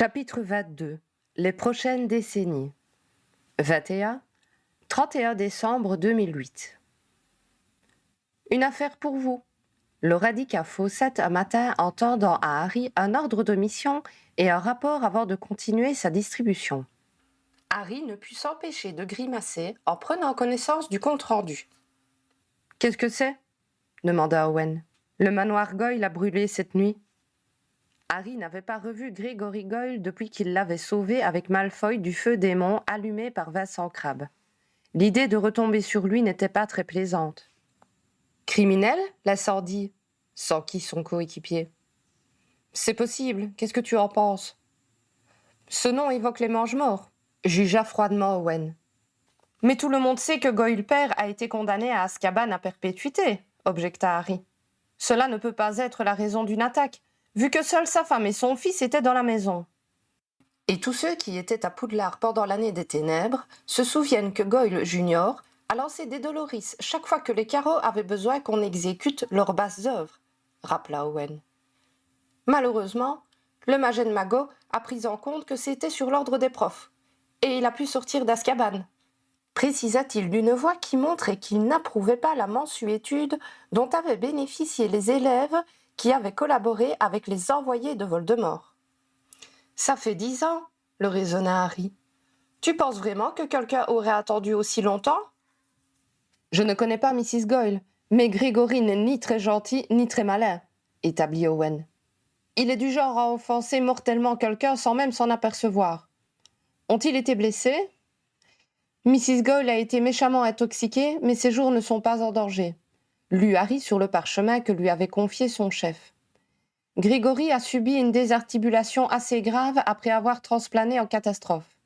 Chapitre 22. Les prochaines décennies. 21. 31 décembre 2008. Une affaire pour vous. Laura dit qu'à Fawcett un matin en tendant à Harry un ordre de mission et un rapport avant de continuer sa distribution. Harry ne put s'empêcher de grimacer en prenant connaissance du compte-rendu. « Qu'est-ce que c'est » demanda Owen. « Le manoir Goyle a brûlé cette nuit. » Harry n'avait pas revu Gregory Goyle depuis qu'il l'avait sauvé avec Malfoy du feu démon allumé par Vincent Crabbe. L'idée de retomber sur lui n'était pas très plaisante. « Criminel » l'incendie, s'enquit son coéquipier. « C'est possible, qu'est-ce que tu en penses ?»« Ce nom évoque les mange-morts », jugea froidement Owen. « Mais tout le monde sait que Goyle père a été condamné à Azkaban à perpétuité », objecta Harry. « Cela ne peut pas être la raison d'une attaque, vu que seuls sa femme et son fils étaient dans la maison. » Et tous ceux qui étaient à Poudlard pendant l'année des ténèbres se souviennent que Goyle Junior a lancé des Doloris chaque fois que les carreaux avaient besoin qu'on exécute leurs basses œuvres, rappela Owen. Malheureusement, le Magène Magot a pris en compte que c'était sur l'ordre des profs, et il a pu sortir d'Azkaban, précisa-t-il d'une voix qui montrait qu'il n'approuvait pas la mansuétude dont avaient bénéficié les élèves qui avaient collaboré avec les envoyés de Voldemort. « Ça fait 10 ans, » le raisonna Harry. « Tu penses vraiment que quelqu'un aurait attendu aussi longtemps ?»« Je ne connais pas Mrs. Goyle, mais Grégory n'est ni très gentil ni très malin, » établit Owen. « Il est du genre à offenser mortellement quelqu'un sans même s'en apercevoir. Ont-ils été blessés ? Mrs. Goyle a été méchamment intoxiquée, mais ses jours ne sont pas en danger. » Lut Harry sur le parchemin que lui avait confié son chef. Grégory a subi une désarticulation assez grave après avoir transplané en catastrophe.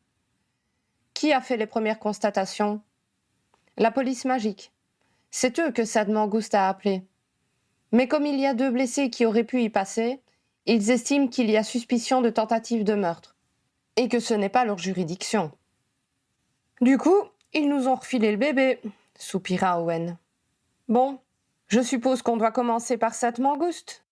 Qui a fait les premières constatations ? La police magique. C'est eux que Sad Mangouste a appelé. Mais comme il y a 2 blessés qui auraient pu y passer, ils estiment qu'il y a suspicion de tentative de meurtre, et que ce n'est pas leur juridiction. Du coup, ils nous ont refilé le bébé, soupira Owen. Bon, je suppose qu'on doit commencer par cette mangouste.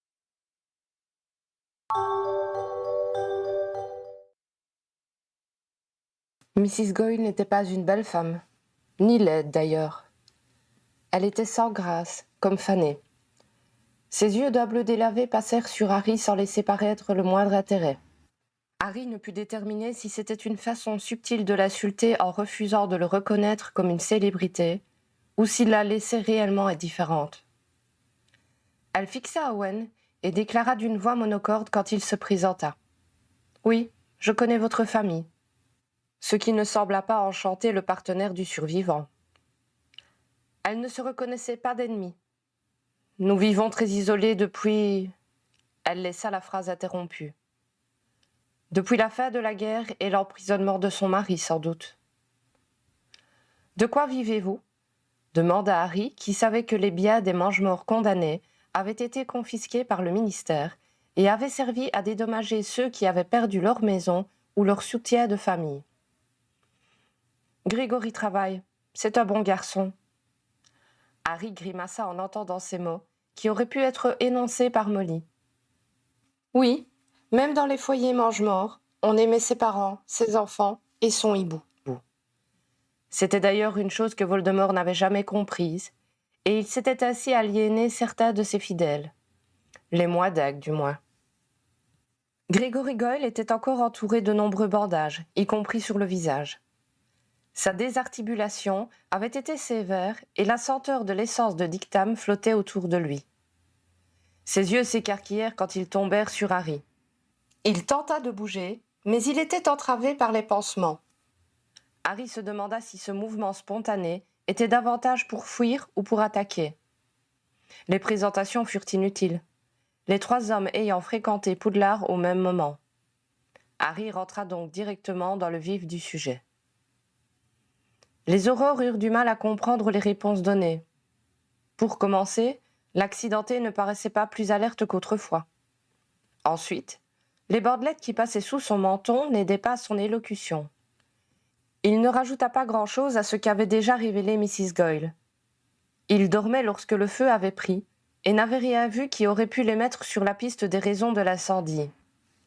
Mrs. Goyle n'était pas une belle femme, ni laide d'ailleurs. Elle était sans grâce, comme fanée. Ses yeux d'un bleu délavé passèrent sur Harry sans laisser paraître le moindre intérêt. Harry ne put déterminer si c'était une façon subtile de l'insulter en refusant de le reconnaître comme une célébrité, ou s'il la laissait réellement indifférente. Elle fixa Owen et déclara d'une voix monocorde quand il se présenta. « Oui, je connais votre famille. » Ce qui ne sembla pas enchanter le partenaire du survivant. Elle ne se reconnaissait pas d'ennemis. « Nous vivons très isolés depuis... » Elle laissa la phrase interrompue. « Depuis la fin de la guerre et l'emprisonnement de son mari, sans doute. »« De quoi vivez-vous » demanda Harry, qui savait que les biens des mange-morts condamnés avaient été confisqués par le ministère et avaient servi à dédommager ceux qui avaient perdu leur maison ou leur soutien de famille. Grégory travaille, c'est un bon garçon. Harry grimaça en entendant ces mots, qui auraient pu être énoncés par Molly. Oui, même dans les foyers mange-morts, on aimait ses parents, ses enfants et son hibou. C'était d'ailleurs une chose que Voldemort n'avait jamais comprise, et il s'était ainsi aliéné certains de ses fidèles. Les moidagues, du moins. Grégory Goyle était encore entouré de nombreux bandages, y compris sur le visage. Sa désarticulation avait été sévère et la senteur de l'essence de dictame flottait autour de lui. Ses yeux s'écarquillèrent quand ils tombèrent sur Harry. Il tenta de bouger, mais il était entravé par les pansements. Harry se demanda si ce mouvement spontané était davantage pour fuir ou pour attaquer. Les présentations furent inutiles, les 3 hommes ayant fréquenté Poudlard au même moment. Harry rentra donc directement dans le vif du sujet. Les aurores eurent du mal à comprendre les réponses données. Pour commencer, l'accidenté ne paraissait pas plus alerte qu'autrefois. Ensuite, les bandelettes qui passaient sous son menton n'aidaient pas son élocution. Il ne rajouta pas grand-chose à ce qu'avait déjà révélé Mrs. Goyle. Il dormait lorsque le feu avait pris et n'avait rien vu qui aurait pu les mettre sur la piste des raisons de l'incendie.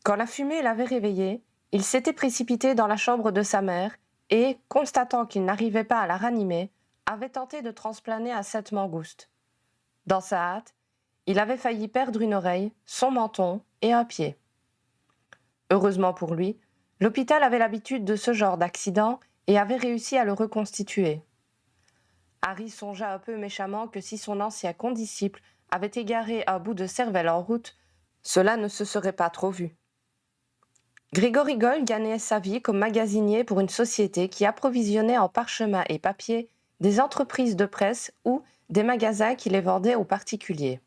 Quand la fumée l'avait réveillé, il s'était précipité dans la chambre de sa mère et, constatant qu'il n'arrivait pas à la ranimer, avait tenté de transplaner à 7 mangoustes. Dans sa hâte, il avait failli perdre une oreille, son menton et un pied. Heureusement pour lui, l'hôpital avait l'habitude de ce genre d'accident et avait réussi à le reconstituer. Harry songea un peu méchamment que si son ancien condisciple avait égaré un bout de cervelle en route, cela ne se serait pas trop vu. Grégory Goyle gagnait sa vie comme magasinier pour une société qui approvisionnait en parchemin et papier des entreprises de presse ou des magasins qui les vendaient aux particuliers.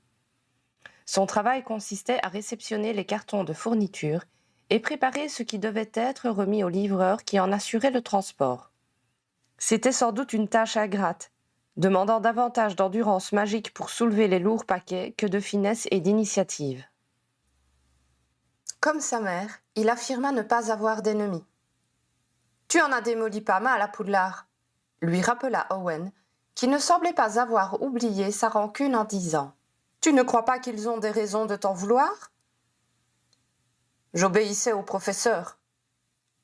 Son travail consistait à réceptionner les cartons de fourniture et préparer ce qui devait être remis au livreur qui en assurait le transport. C'était sans doute une tâche ingrate, demandant davantage d'endurance magique pour soulever les lourds paquets que de finesse et d'initiative. Comme sa mère, il affirma ne pas avoir d'ennemis. « Tu en as démoli pas mal à Poudlard », lui rappela Owen, qui ne semblait pas avoir oublié sa rancune en disant « Tu ne crois pas qu'ils ont des raisons de t'en vouloir ?»« J'obéissais au professeur, »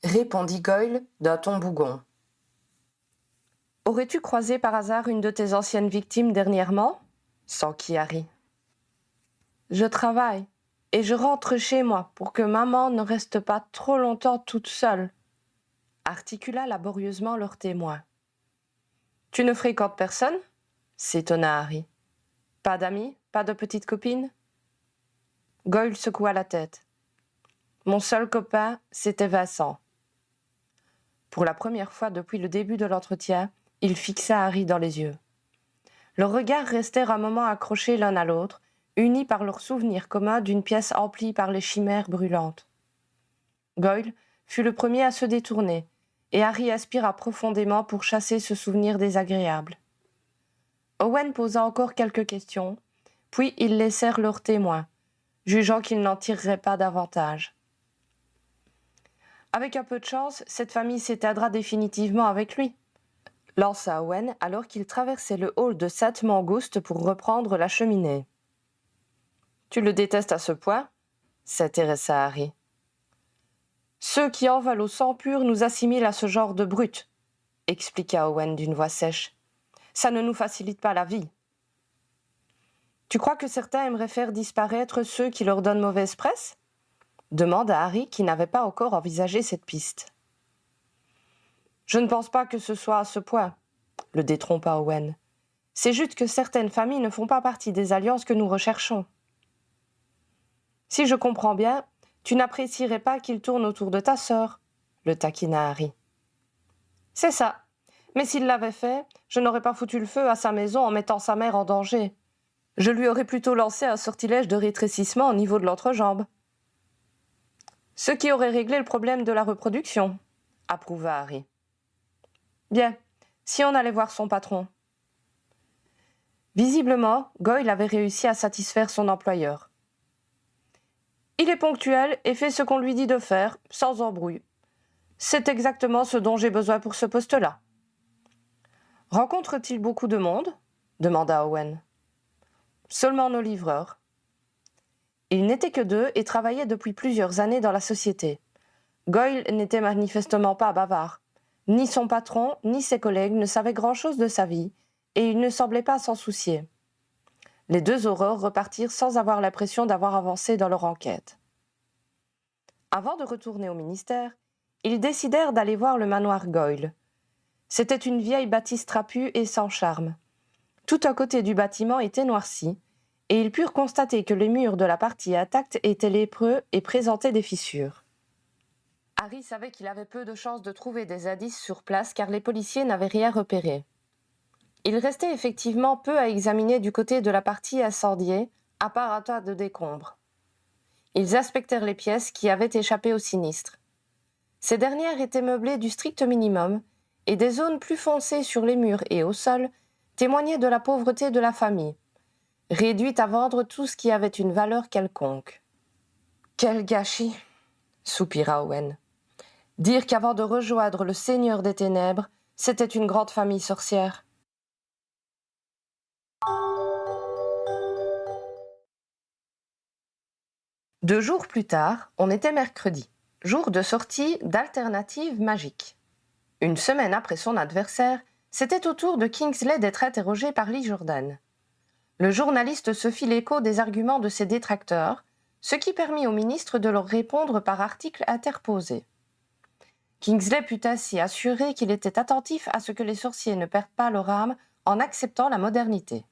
répondit Goyle d'un ton bougon. « Aurais-tu croisé par hasard une de tes anciennes victimes dernièrement ?» s'enquit Harry. « Je travaille et je rentre chez moi pour que maman ne reste pas trop longtemps toute seule, » articula laborieusement leur témoin. « Tu ne fréquentes personne ?» s'étonna Harry. « Pas d'amis, pas de petite copine ?» Goyle secoua la tête. « Mon seul copain, c'était Vincent. » Pour la première fois depuis le début de l'entretien, il fixa Harry dans les yeux. Leurs regards restèrent un moment accrochés l'un à l'autre, unis par leur souvenir commun d'une pièce emplie par les chimères brûlantes. Goyle fut le premier à se détourner, et Harry aspira profondément pour chasser ce souvenir désagréable. Owen posa encore quelques questions, puis ils laissèrent leur témoin, jugeant qu'ils n'en tireraient pas davantage. « Avec un peu de chance, cette famille s'éteindra définitivement avec lui, » lança Owen alors qu'il traversait le hall de 7 mangoustes pour reprendre la cheminée. « Tu le détestes à ce point ?» s'intéressa Harry. « Ceux qui en veulent au sang pur nous assimilent à ce genre de brutes, » expliqua Owen d'une voix sèche. « Ça ne nous facilite pas la vie. »« Tu crois que certains aimeraient faire disparaître ceux qui leur donnent mauvaise presse ?» demanda Harry qui n'avait pas encore envisagé cette piste. « Je ne pense pas que ce soit à ce point, » le détrompa Owen. « C'est juste que certaines familles ne font pas partie des alliances que nous recherchons. » « Si je comprends bien, tu n'apprécierais pas qu'il tourne autour de ta sœur, » le taquina Harry. « C'est ça. Mais s'il l'avait fait, je n'aurais pas foutu le feu à sa maison en mettant sa mère en danger. Je lui aurais plutôt lancé un sortilège de rétrécissement au niveau de l'entrejambe. » « Ce qui aurait réglé le problème de la reproduction, » approuva Harry. « Bien, si on allait voir son patron. » Visiblement, Goyle avait réussi à satisfaire son employeur. « Il est ponctuel et fait ce qu'on lui dit de faire, sans embrouille. C'est exactement ce dont j'ai besoin pour ce poste-là. »« Rencontre-t-il beaucoup de monde ?» demanda Owen. « Seulement nos livreurs. » Ils n'étaient que 2 et travaillaient depuis plusieurs années dans la société. Goyle n'était manifestement pas bavard. Ni son patron, ni ses collègues ne savaient grand-chose de sa vie, et il ne semblait pas s'en soucier. Les 2 aurores repartirent sans avoir l'impression d'avoir avancé dans leur enquête. Avant de retourner au ministère, ils décidèrent d'aller voir le manoir Goyle. C'était une vieille bâtisse trapue et sans charme. Tout un côté du bâtiment était noirci, et ils purent constater que les murs de la partie intacte étaient lépreux et présentaient des fissures. Harry savait qu'il avait peu de chances de trouver des indices sur place car les policiers n'avaient rien repéré. Il restait effectivement peu à examiner du côté de la partie incendiée, à part un tas de décombres. Ils inspectèrent les pièces qui avaient échappé au sinistre. Ces dernières étaient meublées du strict minimum, et des zones plus foncées sur les murs et au sol témoignaient de la pauvreté de la famille, réduite à vendre tout ce qui avait une valeur quelconque. « Quel gâchis !» soupira Owen. « Dire qu'avant de rejoindre le Seigneur des Ténèbres, c'était une grande famille sorcière. » 2 jours plus tard, on était mercredi, jour de sortie d'Alternative Magique. Une semaine après son adversaire, c'était au tour de Kingsley d'être interrogé par Lee Jordan. Le journaliste se fit l'écho des arguments de ses détracteurs, ce qui permit au ministre de leur répondre par article interposé. Kingsley put ainsi assurer qu'il était attentif à ce que les sorciers ne perdent pas leur âme en acceptant la modernité.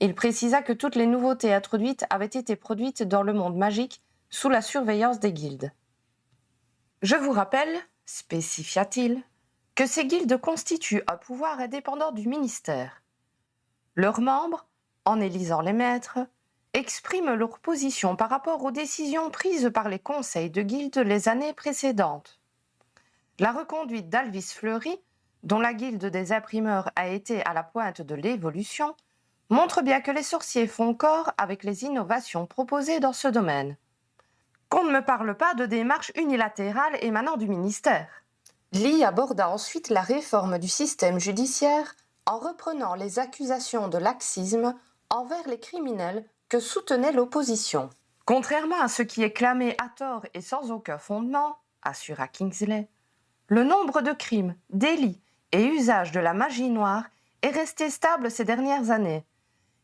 Il précisa que toutes les nouveautés introduites avaient été produites dans le monde magique sous la surveillance des guildes. Je vous rappelle, spécifia-t-il, que ces guildes constituent un pouvoir indépendant du ministère. Leurs membres, en élisant les maîtres, expriment leur position par rapport aux décisions prises par les conseils de guildes les années précédentes. La reconduite d'Alvis Fleury, dont la guilde des imprimeurs a été à la pointe de l'évolution, montre bien que les sorciers font corps avec les innovations proposées dans ce domaine. Qu'on ne me parle pas de démarches unilatérales émanant du ministère. Lee aborda ensuite la réforme du système judiciaire en reprenant les accusations de laxisme envers les criminels que soutenait l'opposition. Contrairement à ce qui est clamé à tort et sans aucun fondement, assura Kingsley, le nombre de crimes, délits et usages de la magie noire est resté stable ces dernières années,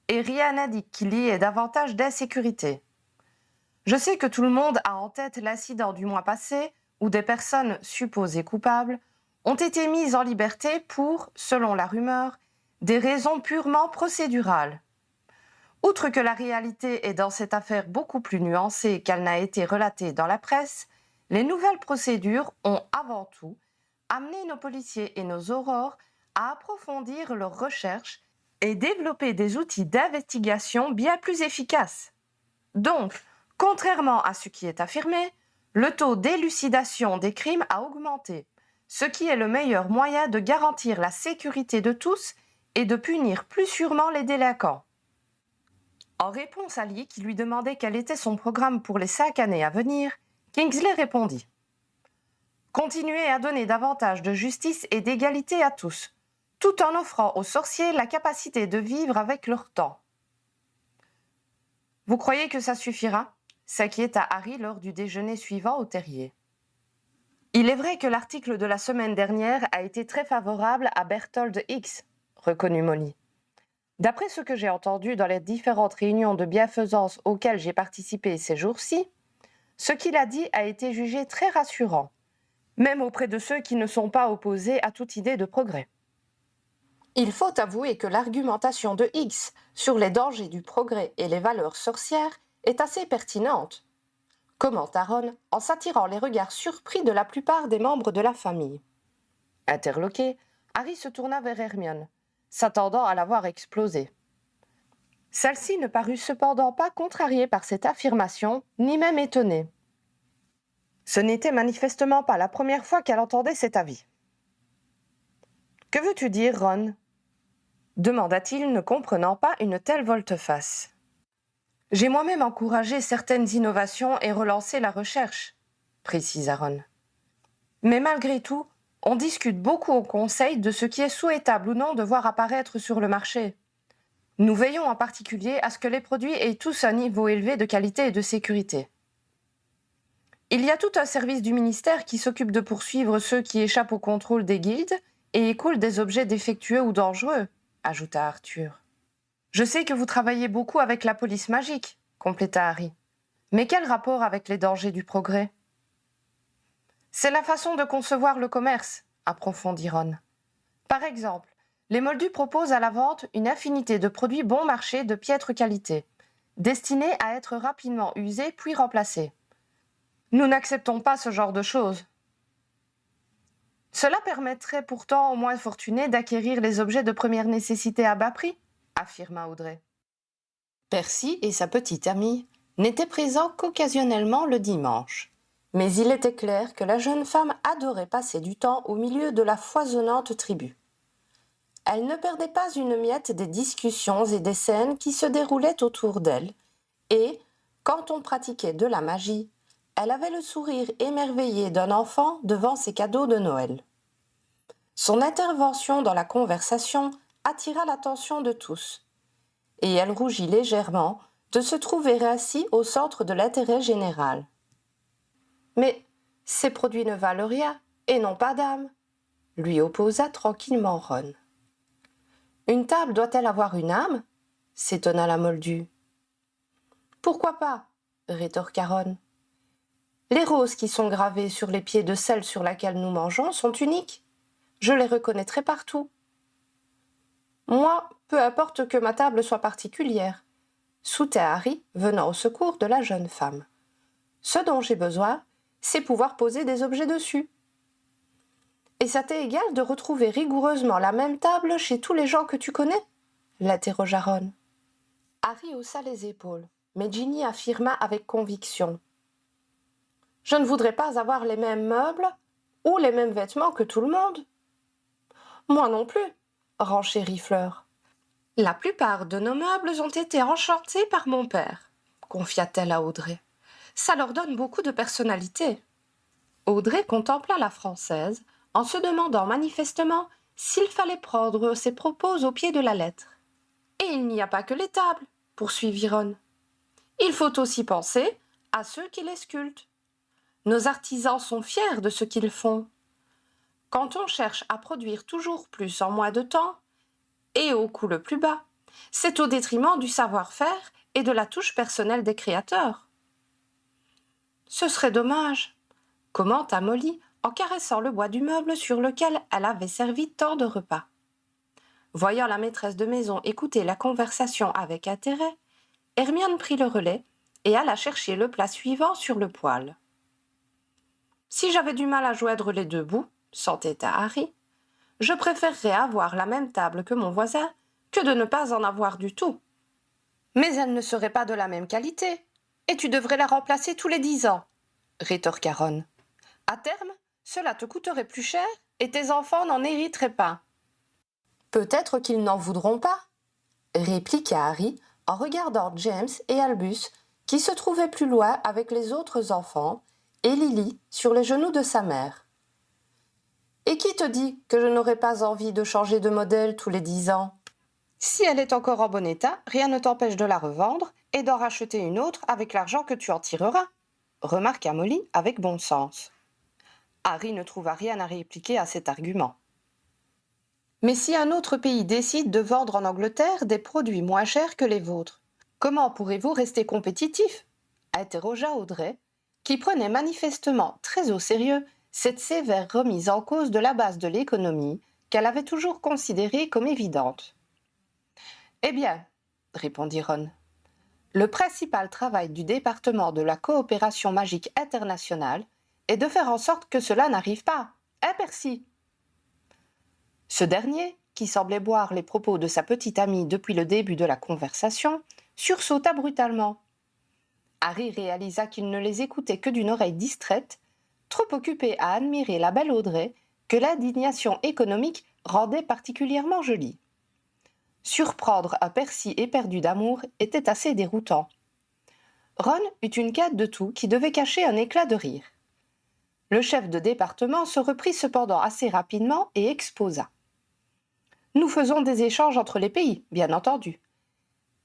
et rien n'indique qu'il y ait davantage d'insécurité. Je sais que tout le monde a en tête l'incident du mois passé où des personnes supposées coupables ont été mises en liberté pour, selon la rumeur, des raisons purement procédurales. Outre que la réalité est dans cette affaire beaucoup plus nuancée qu'elle n'a été relatée dans la presse, les nouvelles procédures ont avant tout amené nos policiers et nos aurores à approfondir leurs recherches et développer des outils d'investigation bien plus efficaces. Donc, contrairement à ce qui est affirmé, le taux d'élucidation des crimes a augmenté, ce qui est le meilleur moyen de garantir la sécurité de tous et de punir plus sûrement les délinquants. En réponse à Lee qui lui demandait quel était son programme pour les 5 années à venir, Kingsley répondit « Continuer à donner davantage de justice et d'égalité à tous, tout en offrant aux sorciers la capacité de vivre avec leur temps. » « Vous croyez que ça suffira ?» s'inquiéta Harry lors du déjeuner suivant au terrier. Il est vrai que l'article de la semaine dernière a été très favorable à Berthold Hicks, reconnut Molly. D'après ce que j'ai entendu dans les différentes réunions de bienfaisance auxquelles j'ai participé ces jours-ci, ce qu'il a dit a été jugé très rassurant, même auprès de ceux qui ne sont pas opposés à toute idée de progrès. Il faut avouer que l'argumentation de Hicks sur les dangers du progrès et les valeurs sorcières est assez pertinente, commenta Ron en s'attirant les regards surpris de la plupart des membres de la famille. Interloqué, Harry se tourna vers Hermione, s'attendant à la voir exploser. Celle-ci ne parut cependant pas contrariée par cette affirmation, ni même étonnée. Ce n'était manifestement pas la première fois qu'elle entendait cet avis. « Que veux-tu dire, Ron ?» demanda-t-il, ne comprenant pas une telle volte-face. « J'ai moi-même encouragé certaines innovations et relancé la recherche, » précisa Ron. « Mais malgré tout, on discute beaucoup au Conseil de ce qui est souhaitable ou non de voir apparaître sur le marché. Nous veillons en particulier à ce que les produits aient tous un niveau élevé de qualité et de sécurité. Il y a tout un service du ministère qui s'occupe de poursuivre ceux qui échappent au contrôle des guildes et écoulent des objets défectueux ou dangereux, » ajouta Arthur. « Je sais que vous travaillez beaucoup avec la police magique, » compléta Harry. « Mais quel rapport avec les dangers du progrès ?»« C'est la façon de concevoir le commerce, » approfondit Ron. « Par exemple, les Moldus proposent à la vente une infinité de produits bon marché de piètre qualité, destinés à être rapidement usés puis remplacés. Nous n'acceptons pas ce genre de choses. Cela permettrait pourtant aux moins fortunés d'acquérir les objets de première nécessité à bas prix, affirma Audrey. Percy et sa petite amie n'étaient présents qu'occasionnellement le dimanche, mais il était clair que la jeune femme adorait passer du temps au milieu de la foisonnante tribu. Elle ne perdait pas une miette des discussions et des scènes qui se déroulaient autour d'elle, et, quand on pratiquait de la magie, elle avait le sourire émerveillé d'un enfant devant ses cadeaux de Noël. Son intervention dans la conversation attira l'attention de tous, et elle rougit légèrement de se trouver ainsi au centre de l'intérêt général. Mais ces produits ne valent rien et n'ont pas d'âme, lui opposa tranquillement Ron. Une table doit-elle avoir une âme? S'étonna la Moldue. Pourquoi pas? Rétorqua Ron. Les roses qui sont gravées sur les pieds de celle sur laquelle nous mangeons sont uniques. Je les reconnaîtrai partout. Moi, peu importe que ma table soit particulière, soutint Harry, venant au secours de la jeune femme. Ce dont j'ai besoin, c'est pouvoir poser des objets dessus. Et ça t'est égal de retrouver rigoureusement la même table chez tous les gens que tu connais? L'interrogea Ron. Harry haussa les épaules, mais Ginny affirma avec conviction. Je ne voudrais pas avoir les mêmes meubles ou les mêmes vêtements que tout le monde. Moi non plus, renchérit Fleur. La plupart de nos meubles ont été enchantés par mon père, confia-t-elle à Audrey. Ça leur donne beaucoup de personnalité. Audrey contempla la Française en se demandant manifestement s'il fallait prendre ses propos au pied de la lettre. Et il n'y a pas que les tables, poursuivit Ron. Il faut aussi penser à ceux qui les sculptent. Nos artisans sont fiers de ce qu'ils font. Quand on cherche à produire toujours plus en moins de temps, et au coût le plus bas, c'est au détriment du savoir-faire et de la touche personnelle des créateurs. Ce serait dommage, commenta Molly en caressant le bois du meuble sur lequel elle avait servi tant de repas. Voyant la maîtresse de maison écouter la conversation avec intérêt, Hermione prit le relais et alla chercher le plat suivant sur le poêle. Si j'avais du mal à joindre les deux bouts, s'entêta Harry, je préférerais avoir la même table que mon voisin que de ne pas en avoir du tout. Mais elle ne serait pas de la même qualité, et tu devrais la remplacer tous les 10 ans, rétorqua Ron. À terme, cela te coûterait plus cher et tes enfants n'en hériteraient pas. Peut-être qu'ils n'en voudront pas, répliqua Harry en regardant James et Albus qui se trouvaient plus loin avec les autres enfants et Lily sur les genoux de sa mère. Et qui te dit que je n'aurais pas envie de changer de modèle tous les 10 ans? Si elle est encore en bon état, rien ne t'empêche de la revendre et d'en racheter une autre avec l'argent que tu en tireras, remarqua Molly avec bon sens. Harry ne trouva rien à répliquer à cet argument. Mais si un autre pays décide de vendre en Angleterre des produits moins chers que les vôtres, comment pourrez-vous rester compétitif? Interrogea Audrey, qui prenait manifestement très au sérieux cette sévère remise en cause de la base de l'économie qu'elle avait toujours considérée comme évidente. Eh bien, répondit Ron, le principal travail du département de la coopération magique internationale est de faire en sorte que cela n'arrive pas. Hein, Percy? Ce dernier, qui semblait boire les propos de sa petite amie depuis le début de la conversation, sursauta brutalement. Harry réalisa qu'il ne les écoutait que d'une oreille distraite, trop occupé à admirer la belle Audrey que l'indignation économique rendait particulièrement jolie. Surprendre un Percy éperdu d'amour était assez déroutant. Ron eut une quête de tout qui devait cacher un éclat de rire. Le chef de département se reprit cependant assez rapidement et exposa. « Nous faisons des échanges entre les pays, bien entendu.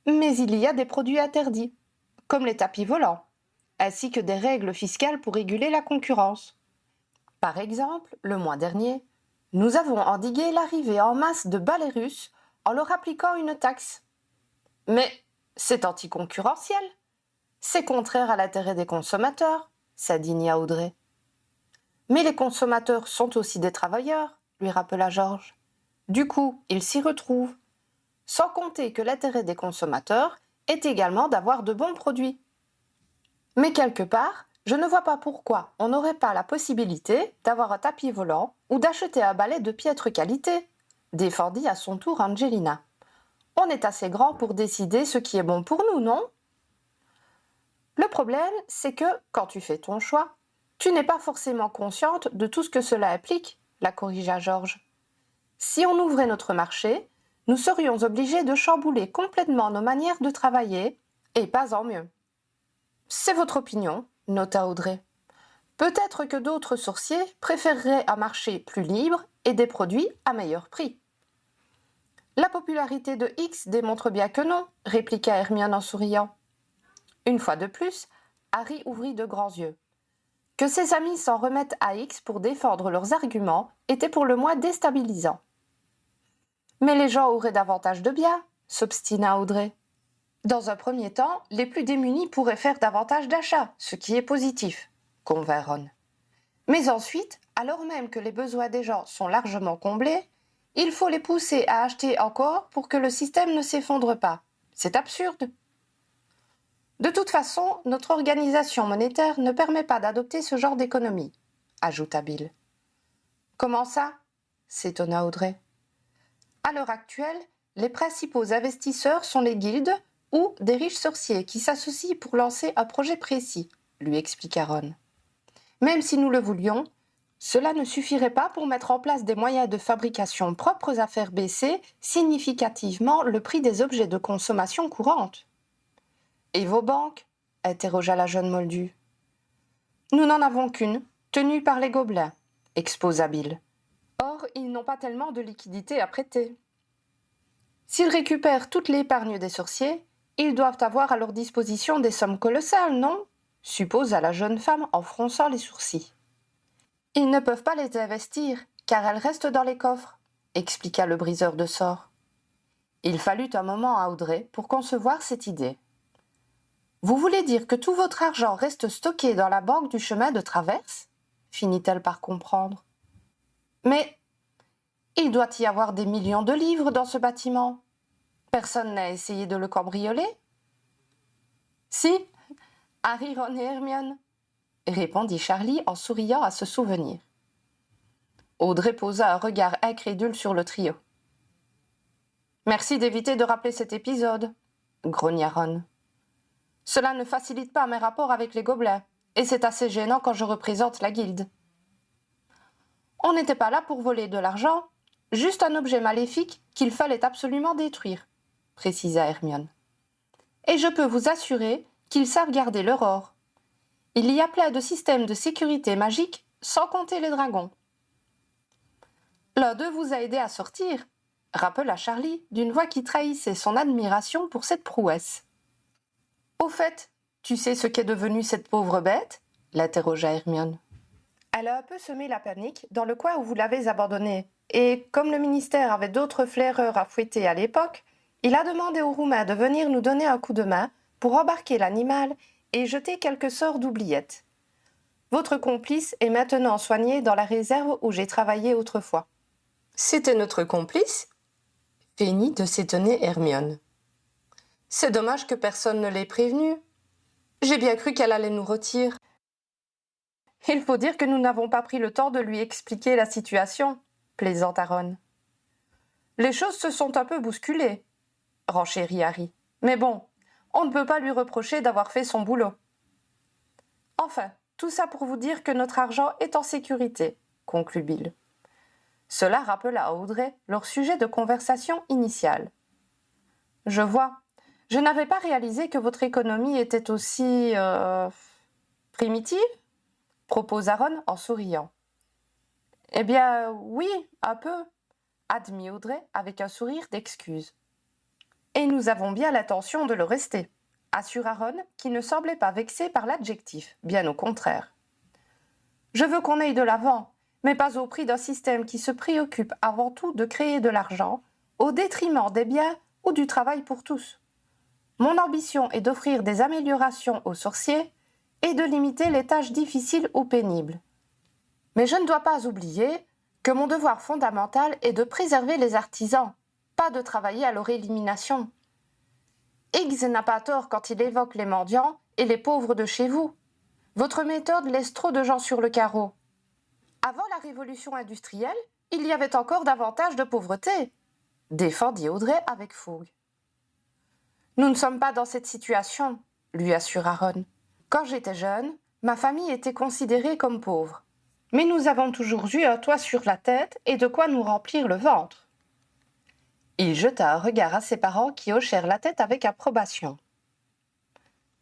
Mais il y a des produits interdits, comme les tapis volants, ainsi que des règles fiscales pour réguler la concurrence. Par exemple, le mois dernier, nous avons endigué l'arrivée en masse de balais russes en leur appliquant une taxe. Mais c'est anticoncurrentiel. C'est contraire à l'intérêt des consommateurs, s'indigna Audrey. Mais les consommateurs sont aussi des travailleurs, lui rappela Georges. Du coup, ils s'y retrouvent. Sans compter que l'intérêt des consommateurs est également d'avoir de bons produits. Mais quelque part, je ne vois pas pourquoi on n'aurait pas la possibilité d'avoir un tapis volant ou d'acheter un balai de piètre qualité, défendit à son tour Angelina. On est assez grand pour décider ce qui est bon pour nous, non? Le problème, c'est que, quand tu fais ton choix, tu n'es pas forcément consciente de tout ce que cela implique, la corrigea Georges. Si on ouvrait notre marché, nous serions obligés de chambouler complètement nos manières de travailler, et pas en mieux. C'est votre opinion, nota Audrey. Peut-être que d'autres sorciers préféreraient un marché plus libre et des produits à meilleur prix. La popularité de X démontre bien que non, répliqua Hermione en souriant. Une fois de plus, Harry ouvrit de grands yeux. Que ses amis s'en remettent à X pour défendre leurs arguments était pour le moins déstabilisant. Mais les gens auraient davantage de biens, s'obstina Audrey. Dans un premier temps, les plus démunis pourraient faire davantage d'achats, ce qui est positif, convint Ron. Mais ensuite, alors même que les besoins des gens sont largement comblés, il faut les pousser à acheter encore pour que le système ne s'effondre pas. C'est absurde. De toute façon, notre organisation monétaire ne permet pas d'adopter ce genre d'économie, ajouta Bill. Comment ça? S'étonna Audrey. À l'heure actuelle, les principaux investisseurs sont les guildes ou des riches sorciers qui s'associent pour lancer un projet précis, lui expliqua Ron. Même si nous le voulions, cela ne suffirait pas pour mettre en place des moyens de fabrication propres à faire baisser significativement le prix des objets de consommation courante. Et vos banques? Interrogea la jeune Moldue. Nous n'en avons qu'une, tenue par les gobelins, exposa Bill. Or, ils n'ont pas tellement de liquidités à prêter. S'ils récupèrent toute l'épargne des sorciers, ils doivent avoir à leur disposition des sommes colossales, non? Supposa la jeune femme en fronçant les sourcils. Ils ne peuvent pas les investir, car elles restent dans les coffres, expliqua le briseur de sorts. Il fallut un moment à Audrey pour concevoir cette idée. Vous voulez dire que tout votre argent reste stocké dans la banque du chemin de traverse? Finit-elle par comprendre. Mais il doit y avoir des millions de livres dans ce bâtiment. Personne n'a essayé de le cambrioler? Si, Harry, Ron et Hermione, répondit Charlie en souriant à ce souvenir. Audrey posa un regard incrédule sur le trio. Merci d'éviter de rappeler cet épisode, grogna Ron. Cela ne facilite pas mes rapports avec les gobelins, et c'est assez gênant quand je représente la guilde. On n'était pas là pour voler de l'argent, juste un objet maléfique qu'il fallait absolument détruire, précisa Hermione. Et je peux vous assurer qu'ils savent garder leur or. Il y a plein de systèmes de sécurité magiques, sans compter les dragons. L'un d'eux vous a aidé à sortir, rappela Charlie d'une voix qui trahissait son admiration pour cette prouesse. Au fait, tu sais ce qu'est devenue cette pauvre bête? L'interrogea Hermione. Elle a un peu semé la panique dans le coin où vous l'avez abandonnée, et comme le ministère avait d'autres flaireurs à fouetter à l'époque, il a demandé aux Roumains de venir nous donner un coup de main pour embarquer l'animal et jeter quelques sorts d'oubliettes. Votre complice est maintenant soigné dans la réserve où j'ai travaillé autrefois. C'était notre complice? Feignit de s'étonner Hermione. C'est dommage que personne ne l'ait prévenue. J'ai bien cru qu'elle allait nous retirer. Il faut dire que nous n'avons pas pris le temps de lui expliquer la situation, plaisanta Ron. Les choses se sont un peu bousculées, renchérit Harry. Mais bon, on ne peut pas lui reprocher d'avoir fait son boulot. Enfin, tout ça pour vous dire que notre argent est en sécurité, conclut Bill. Cela rappela à Audrey leur sujet de conversation initial. Je vois. Je n'avais pas réalisé que votre économie était aussi... primitive, proposa Ron en souriant. Eh bien, oui, un peu, admit Audrey avec un sourire d'excuse. Et nous avons bien l'intention de le rester, assura Ron, qui ne semblait pas vexé par l'adjectif, bien au contraire. Je veux qu'on aille de l'avant, mais pas au prix d'un système qui se préoccupe avant tout de créer de l'argent, au détriment des biens ou du travail pour tous. Mon ambition est d'offrir des améliorations aux sorciers et de limiter les tâches difficiles ou pénibles. Mais je ne dois pas oublier que mon devoir fondamental est de préserver les artisans, pas de travailler à leur élimination. Higgs n'a pas tort quand il évoque les mendiants et les pauvres de chez vous. Votre méthode laisse trop de gens sur le carreau. Avant la révolution industrielle, il y avait encore davantage de pauvreté, défendit Audrey avec fougue. Nous ne sommes pas dans cette situation, lui assura Ron. Quand j'étais jeune, ma famille était considérée comme pauvre. Mais nous avons toujours eu un toit sur la tête et de quoi nous remplir le ventre. Il jeta un regard à ses parents qui hochèrent la tête avec approbation.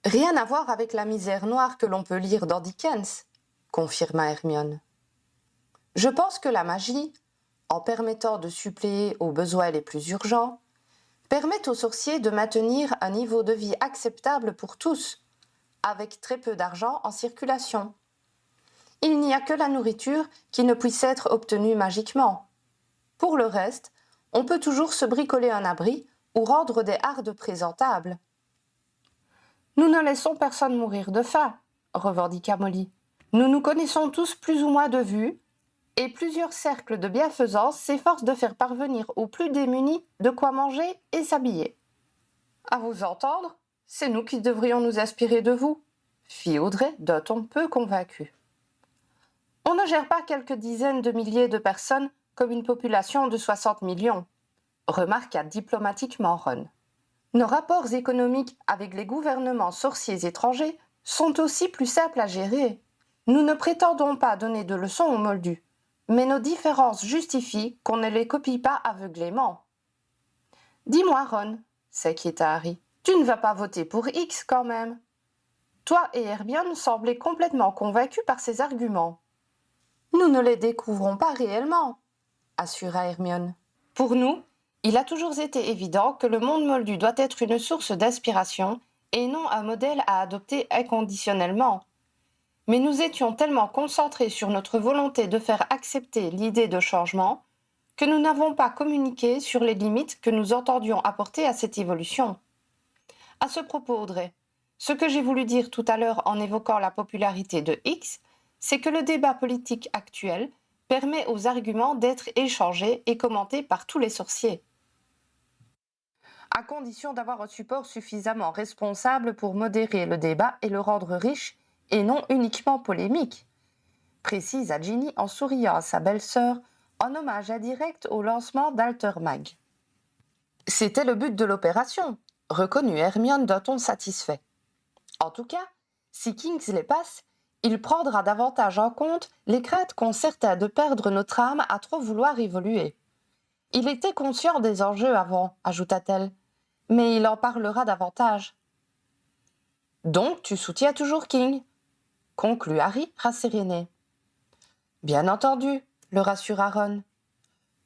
Rien à voir avec la misère noire que l'on peut lire dans Dickens, confirma Hermione. Je pense que la magie, en permettant de suppléer aux besoins les plus urgents, permet aux sorciers de maintenir un niveau de vie acceptable pour tous, avec très peu d'argent en circulation. Il n'y a que la nourriture qui ne puisse être obtenue magiquement. Pour le reste, on peut toujours se bricoler un abri ou rendre des hardes présentables. Nous ne laissons personne mourir de faim, revendiqua Molly. Nous nous connaissons tous plus ou moins de vue, et plusieurs cercles de bienfaisance s'efforcent de faire parvenir aux plus démunis de quoi manger et s'habiller. À vous entendre, c'est nous qui devrions nous inspirer de vous, fit Audrey d'un ton peu convaincu. On ne gère pas quelques dizaines de milliers de personnes comme une population de 60 millions, remarqua diplomatiquement Ron. Nos rapports économiques avec les gouvernements sorciers étrangers sont aussi plus simples à gérer. Nous ne prétendons pas donner de leçons aux Moldus, mais nos différences justifient qu'on ne les copie pas aveuglément. Dis-moi, Ron, s'inquiéta Harry, tu ne vas pas voter pour X quand même. Toi et Hermione semblez complètement convaincus par ces arguments. Nous ne les découvrons pas réellement, assura Hermione. Pour nous, il a toujours été évident que le monde moldu doit être une source d'inspiration et non un modèle à adopter inconditionnellement. Mais nous étions tellement concentrés sur notre volonté de faire accepter l'idée de changement que nous n'avons pas communiqué sur les limites que nous entendions apporter à cette évolution. À ce propos, Audrey, ce que j'ai voulu dire tout à l'heure en évoquant la popularité de X, c'est que le débat politique actuel permet aux arguments d'être échangés et commentés par tous les sorciers. À condition d'avoir un support suffisamment responsable pour modérer le débat et le rendre riche et non uniquement polémique, précisa Ginny en souriant à sa belle-sœur en hommage indirect au lancement d'Altermag. C'était le but de l'opération, reconnut Hermione d'un ton satisfait. En tout cas, si Kingsley passe, il prendra davantage en compte les craintes qu'ont certains de perdre notre âme à trop vouloir évoluer. Il était conscient des enjeux avant, ajouta-t-elle, mais il en parlera davantage. Donc tu soutiens toujours King, conclut Harry rasséréné. Bien entendu, le rassura Ron.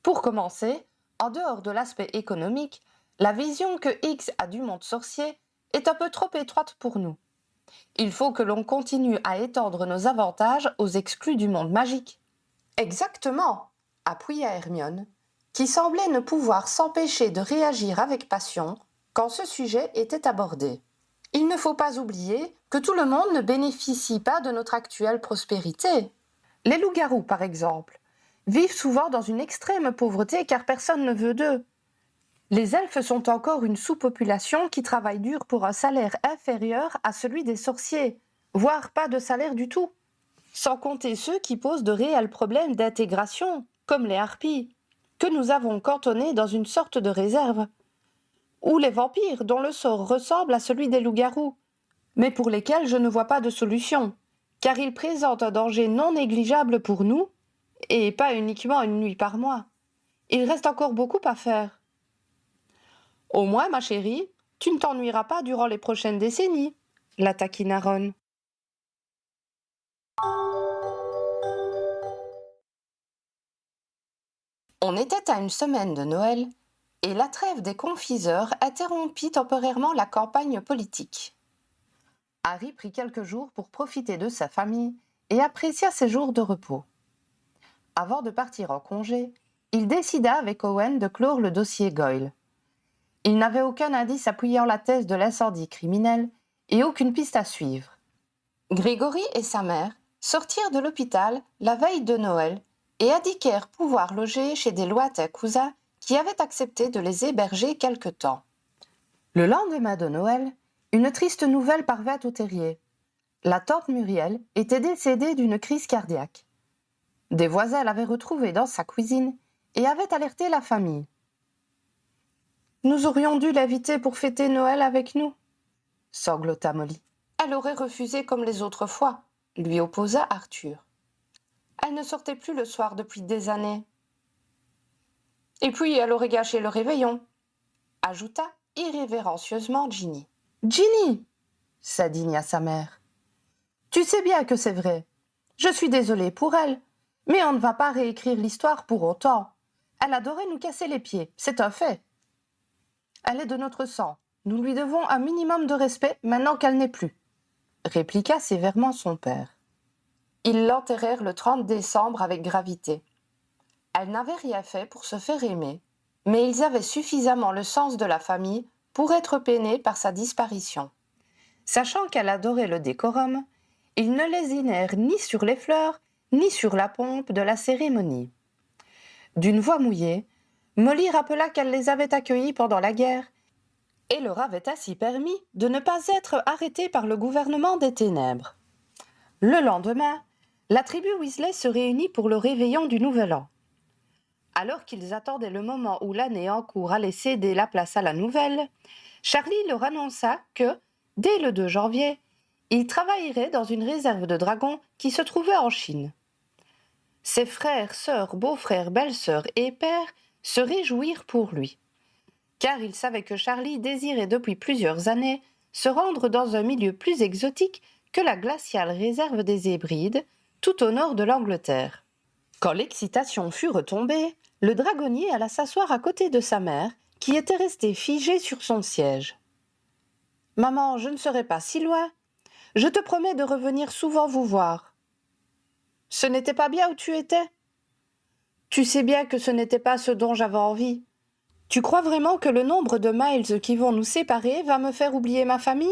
Pour commencer, en dehors de l'aspect économique, la vision que X a du monde sorcier est un peu trop étroite pour nous. Il faut que l'on continue à étendre nos avantages aux exclus du monde magique. Exactement, appuya Hermione, qui semblait ne pouvoir s'empêcher de réagir avec passion quand ce sujet était abordé. Il ne faut pas oublier que tout le monde ne bénéficie pas de notre actuelle prospérité. Les loups-garous, par exemple, vivent souvent dans une extrême pauvreté car personne ne veut d'eux. Les elfes sont encore une sous-population qui travaille dur pour un salaire inférieur à celui des sorciers, voire pas de salaire du tout. Sans compter ceux qui posent de réels problèmes d'intégration, comme les harpies, que nous avons cantonnés dans une sorte de réserve. Ou les vampires, dont le sort ressemble à celui des loups-garous, mais pour lesquels je ne vois pas de solution, car ils présentent un danger non négligeable pour nous, et pas uniquement une nuit par mois. Il reste encore beaucoup à faire. Au moins, ma chérie, tu ne t'ennuieras pas durant les prochaines décennies, la taquina Ron. On était à une semaine de Noël, et la trêve des confiseurs interrompit temporairement la campagne politique. Harry prit quelques jours pour profiter de sa famille et apprécia ses jours de repos. Avant de partir en congé, il décida avec Owen de clore le dossier Goyle. Il n'avait aucun indice appuyant la thèse de l'incendie criminel et aucune piste à suivre. Grégory et sa mère sortirent de l'hôpital la veille de Noël et indiquèrent pouvoir loger chez des lointains cousins qui avaient accepté de les héberger quelque temps. Le lendemain de Noël, une triste nouvelle parvint au terrier. La tante Muriel était décédée d'une crise cardiaque. Des voisins l'avaient retrouvée dans sa cuisine et avaient alerté la famille. « Nous aurions dû l'inviter pour fêter Noël avec nous, » sanglota Molly. « Elle aurait refusé comme les autres fois, » lui opposa Arthur. « Elle ne sortait plus le soir depuis des années. »« Et puis elle aurait gâché le réveillon, » ajouta irrévérencieusement Ginny. « Ginny !» s'indigna sa mère. « Tu sais bien que c'est vrai. Je suis désolée pour elle, mais on ne va pas réécrire l'histoire pour autant. Elle adorait nous casser les pieds, c'est un fait. Elle est de notre sang. Nous lui devons un minimum de respect maintenant qu'elle n'est plus, » répliqua sévèrement son père. Ils l'enterrèrent le 30 décembre avec gravité. Elle n'avait rien fait pour se faire aimer, mais ils avaient suffisamment le sens de la famille pour être peinés par sa disparition. Sachant qu'elle adorait le décorum, ils ne lésinèrent ni sur les fleurs, ni sur la pompe de la cérémonie. D'une voix mouillée, Molly rappela qu'elle les avait accueillis pendant la guerre et leur avait ainsi permis de ne pas être arrêtés par le gouvernement des ténèbres. Le lendemain, la tribu Weasley se réunit pour le réveillon du Nouvel An. Alors qu'ils attendaient le moment où l'année en cours allait céder la place à la nouvelle, Charlie leur annonça que, dès le 2 janvier, il travaillerait dans une réserve de dragons qui se trouvait en Chine. Ses frères, sœurs, beaux-frères, belles-sœurs et pères se réjouirent pour lui, car ils savaient que Charlie désirait depuis plusieurs années se rendre dans un milieu plus exotique que la glaciale réserve des Hébrides, tout au nord de l'Angleterre. Quand l'excitation fut retombée, le dragonnier alla s'asseoir à côté de sa mère, qui était restée figée sur son siège. « Maman, je ne serai pas si loin. Je te promets de revenir souvent vous voir. »« Ce n'était pas bien où tu étais ? » ?»« Tu sais bien que ce n'était pas ce dont j'avais envie. Tu crois vraiment que le nombre de miles qui vont nous séparer va me faire oublier ma famille ? » ?»«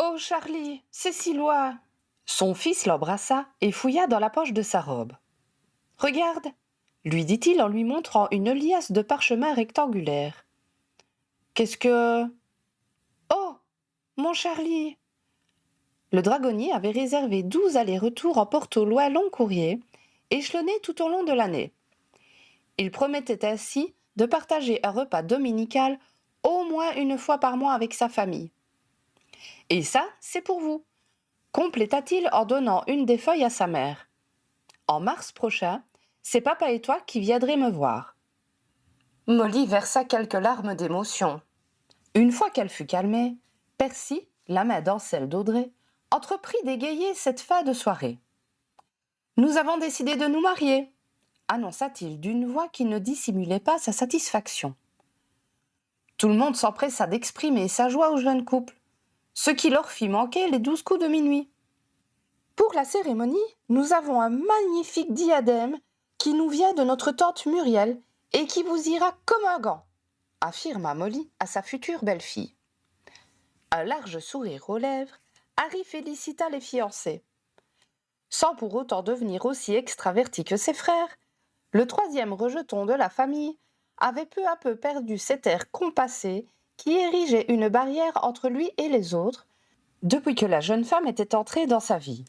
Oh, Charlie, c'est si loin !» Son fils l'embrassa et fouilla dans la poche de sa robe. « Regarde !» lui dit-il en lui montrant une liasse de parchemin rectangulaire. « Qu'est-ce que... » ?»« Oh, mon Charlie !» Le dragonnier avait réservé 12 allers-retours en porte-au-loin long courrier, échelonnés tout au long de l'année. Il promettait ainsi de partager un repas dominical au moins une fois par mois avec sa famille. « Et ça, c'est pour vous !» compléta-t-il en donnant une des feuilles à sa mère. « En mars prochain, c'est papa et toi qui viendrez me voir. » Molly versa quelques larmes d'émotion. Une fois qu'elle fut calmée, Percy, la main dans celle d'Audrey, entreprit d'égayer cette fin de soirée. « Nous avons décidé de nous marier, » annonça-t-il d'une voix qui ne dissimulait pas sa satisfaction. Tout le monde s'empressa d'exprimer sa joie au jeune couple, ce qui leur fit manquer les 12 coups de minuit. « Pour la cérémonie, nous avons un magnifique diadème qui nous vient de notre tante Muriel et qui vous ira comme un gant, » affirma Molly à sa future belle-fille. Un large sourire aux lèvres, Harry félicita les fiancés. Sans pour autant devenir aussi extraverti que ses frères, le troisième rejeton de la famille avait peu à peu perdu cet air compassé qui érigeait une barrière entre lui et les autres depuis que la jeune femme était entrée dans sa vie.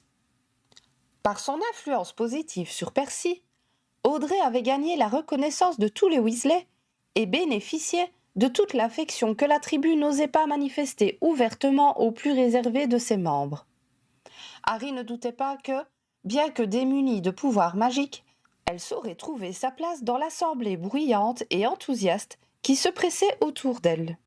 Par son influence positive sur Percy, Audrey avait gagné la reconnaissance de tous les Weasley et bénéficiait de toute l'affection que la tribu n'osait pas manifester ouvertement aux plus réservés de ses membres. Harry ne doutait pas que, bien que démunie de pouvoirs magiques, elle saurait trouver sa place dans l'assemblée bruyante et enthousiaste qui se pressait autour d'elle.